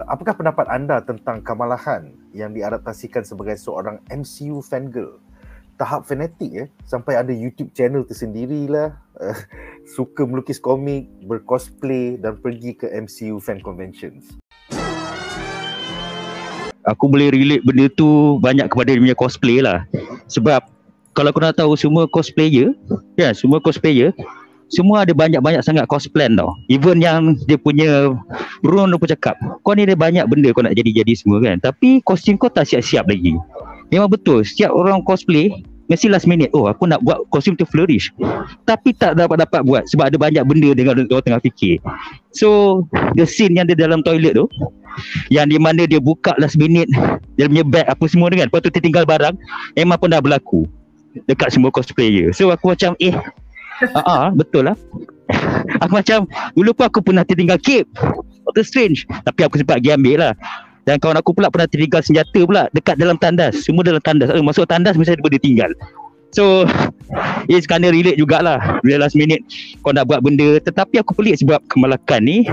Apakah pendapat anda tentang Kamala Khan yang diadaptasikan sebagai seorang MCU fangirl? Tahap fanatik sampai ada YouTube channel tersendiri lah, suka melukis komik, bercosplay dan pergi ke MCU fan conventions. Aku boleh relate benda tu banyak kepada dia punya cosplay lah. Sebab kalau kau nak tahu semua cosplayer, semua ada banyak-banyak sangat cosplan tau. Even yang dia punya Bruno pun cakap, kau ni ada banyak benda kau nak jadi-jadi semua kan, tapi kostum kau tak siap-siap lagi. Memang betul, setiap orang cosplay mesti last minute, oh aku nak buat kostum tu flourish, tapi tak dapat buat sebab ada banyak benda dengan orang tengah fikir. So the scene yang dia dalam toilet tu, yang di mana dia buka last minute dia punya bag apa semua kan, lepas tu tertinggal barang, memang pun dah berlaku dekat semua cosplayer. So aku macam betul lah. Aku macam dulu pun aku pernah tertinggal cape Doctor Strange, tapi aku sempat pergi ambil lah. Dan kawan aku pula pernah tertinggal senjata pula dekat dalam tandas. Semua dalam tandas, masuk tandas mesti ada benda tinggal. So it's kind of relate jugalah. Bila last minute kau nak buat benda. Tetapi aku pelik sebab Kamala Khan ni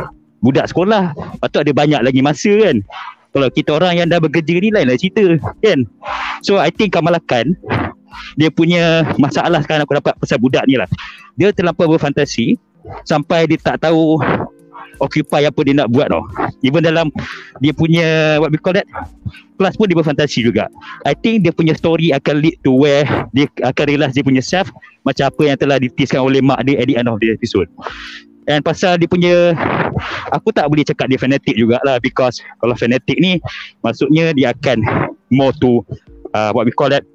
budak sekolah, patut ada banyak lagi masa kan. Kalau kita orang yang dah bekerja ni lain lah cerita kan. So I think Kamala Khan, dia punya masalah sekarang aku dapat pasal budak ni lah, dia terlampau berfantasi sampai dia tak tahu occupy apa dia nak buat tau. Even dalam dia punya what we call that, kelas pun dia berfantasi juga. I think dia punya story akan lead to where dia akan realise dia punya self macam apa yang telah diteaskan oleh mak dia at the end of the episode. And pasal dia punya, aku tak boleh cakap dia fanatik jugalah, because kalau fanatik ni maksudnya dia akan more to what we call that,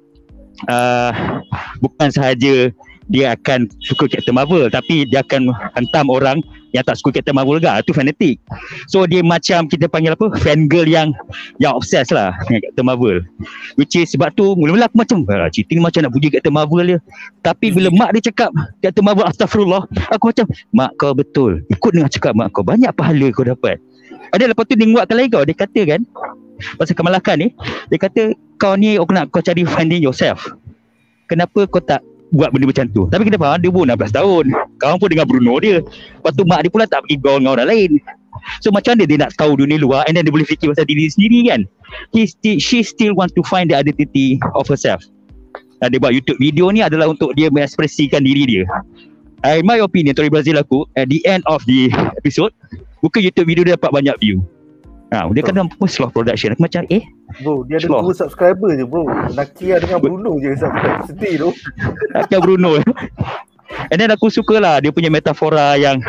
bukan sahaja dia akan suka Captain Marvel, tapi dia akan hentam orang yang tak suka Captain Marvel juga. Itu fanatik. So dia macam kita panggil apa, fangirl yang obsessed lah dengan Captain Marvel. Which is sebab tu mula-mula aku macam cerita ni macam nak puji Captain Marvel dia. Tapi bila mak dia cakap Captain Marvel, astagfirullah, aku macam, mak kau betul, ikut dengan cakap mak kau, banyak pahala kau dapat. Ada lepas tu dia nguatkan lagi kau, dia kata kan pasal Kamala Khan ni, dia kata kau ni kau cari finding yourself. Kenapa kau tak buat benda macam tu? Tapi kita faham dia pun 16 tahun, kawan pun dengan Bruno dia. Lepas tu mak dia pula tak pergi gaul dengan orang lain. So macam mana dia nak tahu dunia luar, and then dia boleh fikir pasal diri sendiri kan. She still want to find the identity of herself. Dia buat YouTube video ni adalah untuk dia mengekspresikan diri dia. In my opinion, Tori Brazil aku, at the end of the episode, bukan YouTube video dia dapat banyak view. Dia kena slow production. Aku macam bro, dia ada 2 subscriber je bro. Nakia dengan Bruno je subscribe. Sedih tu Nakia Bruno. And then aku suka lah dia punya metafora yang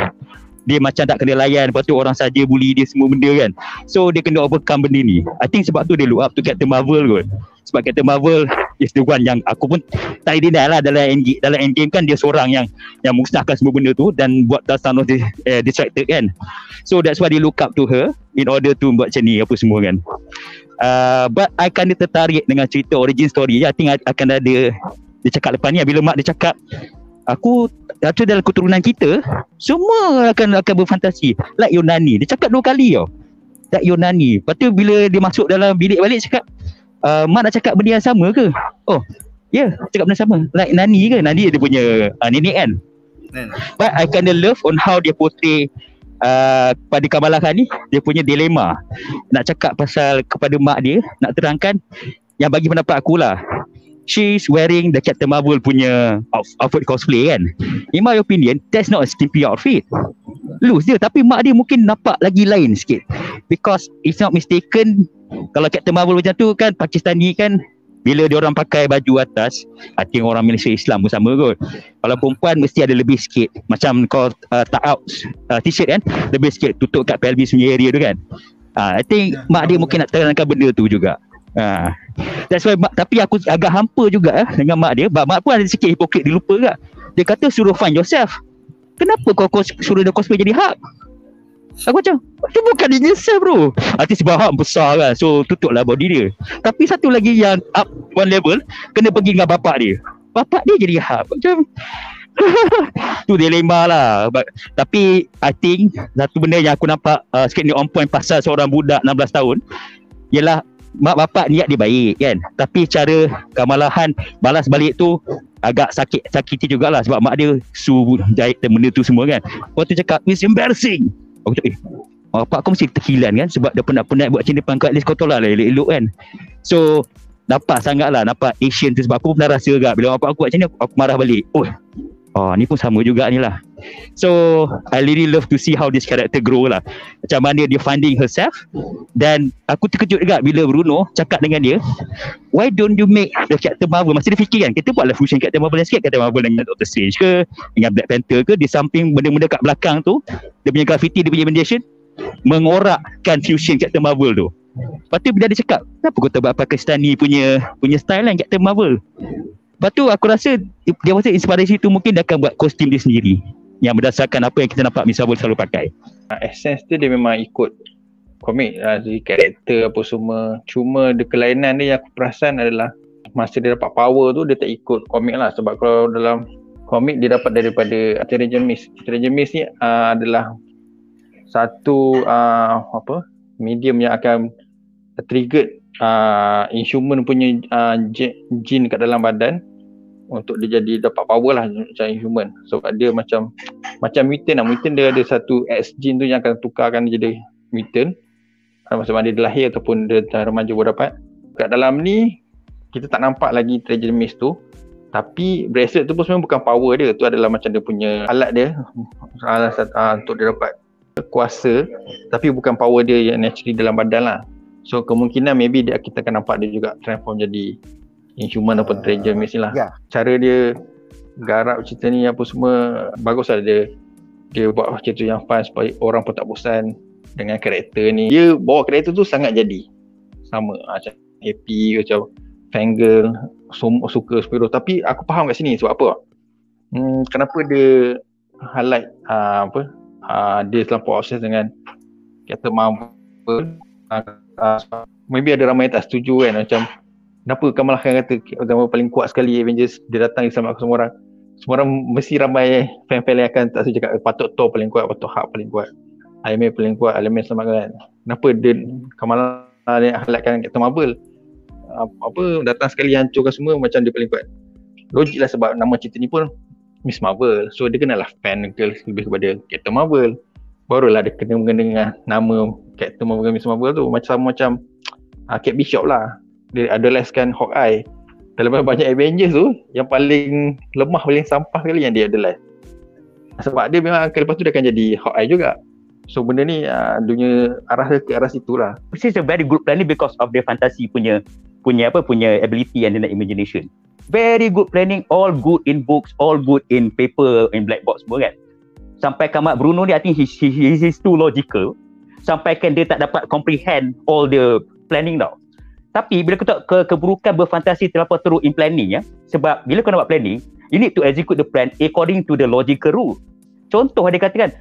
dia macam tak kena layan, lepas tu orang saja bully dia semua benda kan. So dia kena overcome benda ni. I think sebab tu dia look up to Captain Marvel kot. Sebab Captain Marvel is the one yang aku pun tak deny lah, dalam Endgame kan dia seorang yang musnahkan semua benda tu dan buat Thanos distracted kan. So that's why they look up to her in order to buat macam ni apa semua kan. But I kind of tertarik dengan cerita origin story. I think akan ada, dia cakap lepas ni bila mak dia cakap, aku dalam keturunan kita semua akan berfantasi like Yunani. Dia cakap 2 kali tau, like Yunani. Lepas tu bila dia masuk dalam bilik balik cakap, mak nak cakap benda yang sama ke? Oh ya, cakap benda sama, like Nani ke? Nani dia punya nenek kan. But I kind of love on how dia portray pada Kamala Khan ni, dia punya dilema nak cakap pasal kepada mak dia, nak terangkan yang bagi pendapat aku lah, she's wearing the Captain Marvel punya outfit cosplay kan. In my opinion, that's not a skimpy outfit, loose dia, tapi mak dia mungkin nampak lagi lain sikit. Because if not mistaken, kalau Captain Marvel macam tu kan, Pakistani kan, bila dia orang pakai baju atas, I think orang Malaysia Islam pun sama kot. Kalau perempuan mesti ada lebih sikit, macam kau tak out t-shirt kan, lebih sikit tutup kat pelvis punya area tu kan. I think mak dia mungkin nak terangkan benda tu juga. That's why tapi aku agak hampa juga dengan mak dia. Mak pun ada sikit hipokrit, dia lupa juga. Dia kata suruh find yourself. Kenapa kau suruh dia cosplay jadi Hulk? Aku macam, dia bukan dia self bro. Artis sebab Hulk besar kan, so tutuplah body dia. Tapi satu lagi yang up one level, kena pergi dengan bapak dia. Bapak dia jadi Hulk. Macam tu dilema lah. Tapi I think satu benda yang aku nampak sikit ni on point pasal seorang budak 16 tahun ialah mak bapak niat dia baik kan, tapi cara Kamala Khan balas balik tu agak sakiti jugalah, sebab mak dia jahit benda tu semua kan. Waktu cakap it's embarrassing, aku cakap bapak aku mesti terkilan kan, sebab dia penat-penat buat macam ni pangkat list, kau tahu lah elok-elok kan. So dapat sangat lah, nampak Asian tu. Sebab aku pernah rasa juga bila bapak aku buat macam ni, aku marah balik. Ni pun sama juga ni lah. So I really love to see how this character grow lah, macam mana dia finding herself. Dan aku terkejut juga bila Bruno cakap dengan dia, why don't you make the Captain Marvel? Masa dia fikir kan, kita buatlah fusion Captain Marvel dan sikit, Captain Marvel dengan Doctor Strange ke, dengan Black Panther ke, di samping benda-benda kat belakang tu, dia punya graffiti, dia punya mention mengorakkan fusion Captain Marvel tu. Lepas tu bila dia cakap, kenapa kau tak buat Pakistani punya style kan Captain Marvel? Lepas tu aku rasa dia rasa inspirasi tu mungkin dia akan buat kostum dia sendiri yang berdasarkan apa yang kita nampak Miss Marvel selalu pakai. Essence tu dia memang ikut komik lah, jadi karakter apa semua. Cuma the kelainan dia yang aku perasan adalah masa dia dapat power tu dia tak ikut komik lah. Sebab kalau dalam komik dia dapat daripada Terrigen Mist. Terrigen Mist ni adalah satu medium yang akan trigger Inhuman punya jin kat dalam badan untuk dia jadi dapat power lah macam Inhuman. Sebab dia macam mutant lah. Mutant dia ada satu X gene tu yang akan tukarkan dia jadi mutant masa mana dia lahir ataupun dia remaja baru dapat. Kat dalam ni kita tak nampak lagi Terrigen Mist tu, tapi bracelet tu pun sebenarnya bukan power dia, tu adalah macam dia punya alat dia, alat untuk dia dapat kuasa, tapi bukan power dia yang naturally dalam badan lah. So kemungkinan maybe kita akan nampak dia juga transform jadi Inhuman ataupun Terrigen Mist ni lah. Cara dia garap cerita ni apa semua bagus lah. Dia buat cerita yang fun supaya orang pun tak bosan dengan karakter ni. Dia bawa karakter tu sangat jadi sama, macam happy, macam fangirl, suka superhero. Tapi aku faham kat sini sebab apa? Kenapa dia highlight dia terlampau obses dengan Captain Marvel. Maybe ada ramai yang tak setuju kan, macam kenapa Kamala Khan kata Captain Marvel paling kuat sekali Avengers, dia datang selamatkan semua orang. Semua orang mesti ramai fan-fan yang akan tak setuju cakap patut Thor paling kuat, patut Hulk paling kuat, Iron Man paling kuat, Iron Man selamatkan. Kenapa dia Kamala ni highlightkan Captain Marvel datang sekali hancurkan semua macam dia paling kuat? Logik lah, sebab nama cerita ni pun Miss Marvel, so dia kenalah fan girl lebih kepada Captain Marvel. Barulah dia kena mengenai dengan nama Captain Marvel dan Miss Marvel tu. Macam Kate Bishop lah, dia idolizekan Hawkeye. Dalam banyak Avengers tu, yang paling lemah, paling sampah sekali yang dia idolize. Sebab dia memang lepas tu dia akan jadi Hawkeye juga. So benda ni dunia arah ke arah situ lah. This is a very good planning because of the fantasy punya ability and the imagination. Very good planning, all good in books, all good in paper, in black box semua kan. Sampai Kamat Bruno ni, I think he is too logical. Sampaikan dia tak dapat comprehend all the planning tau. Tapi bila kau tak keburukan berfantasi terlalu teruk in planning ya. Sebab bila kau nak buat planning, you need to execute the plan according to the logical rule. Contoh dia katakan,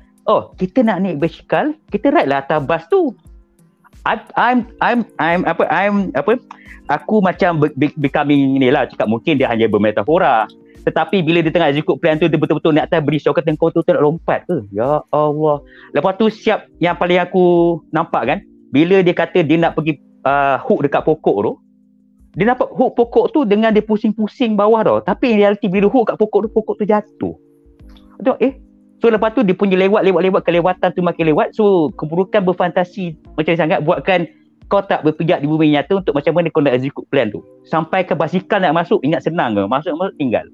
kita nak naik basikal, kita ride lah atas bas tu. Aku macam becoming ni lah, cakap mungkin dia hanya bermetafora. Tetapi bila dia tengah execute plan tu, dia betul-betul naik atas bridge, kata kau tu nak lompat ke? Ya Allah. Lepas tu siap, yang paling aku nampak kan, bila dia kata dia nak pergi hook dekat pokok tu, dia nampak hook pokok tu dengan dia pusing-pusing bawah tau. Tapi in reality bila hook kat pokok tu jatuh. So lepas tu dia punya lewat kelewatan tu makin lewat. So keburukan berfantasi macam sangat buatkan kau tak berpijak di bumi nyata untuk macam mana kau nak execute plan tu. Sampai ke basikal nak masuk, ingat senang ke? Masuk tinggal.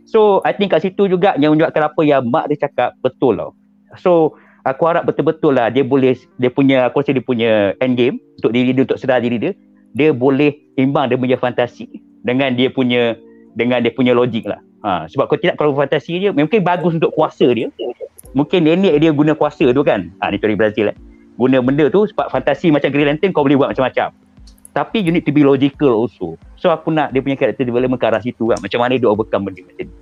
So I think kat situ juga yang menyebabkan apa yang mak dia cakap betul tau. So aku harap betul-betul lah dia punya end game untuk diri dia, untuk sedar diri dia, dia boleh imbang dia punya fantasi dengan dia punya logik lah. Sebab kalau fantasi dia mungkin bagus untuk kuasa dia. Mungkin nenek dia guna kuasa tu kan. Ni teori Brazil guna benda tu sebab fantasi macam Green Lantern kau boleh buat macam-macam. Tapi you need to be logical also. So aku nak dia punya character development ke arah situ kan. Macam mana dia overcome benda macam ni.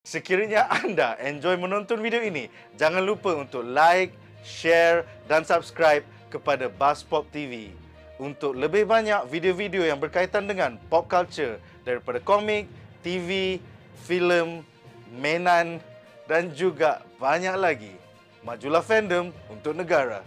Sekiranya anda enjoy menonton video ini, jangan lupa untuk like, share dan subscribe kepada BuzzPop TV untuk lebih banyak video-video yang berkaitan dengan pop culture daripada komik, TV, filem, mainan dan juga banyak lagi. Majulah fandom untuk negara.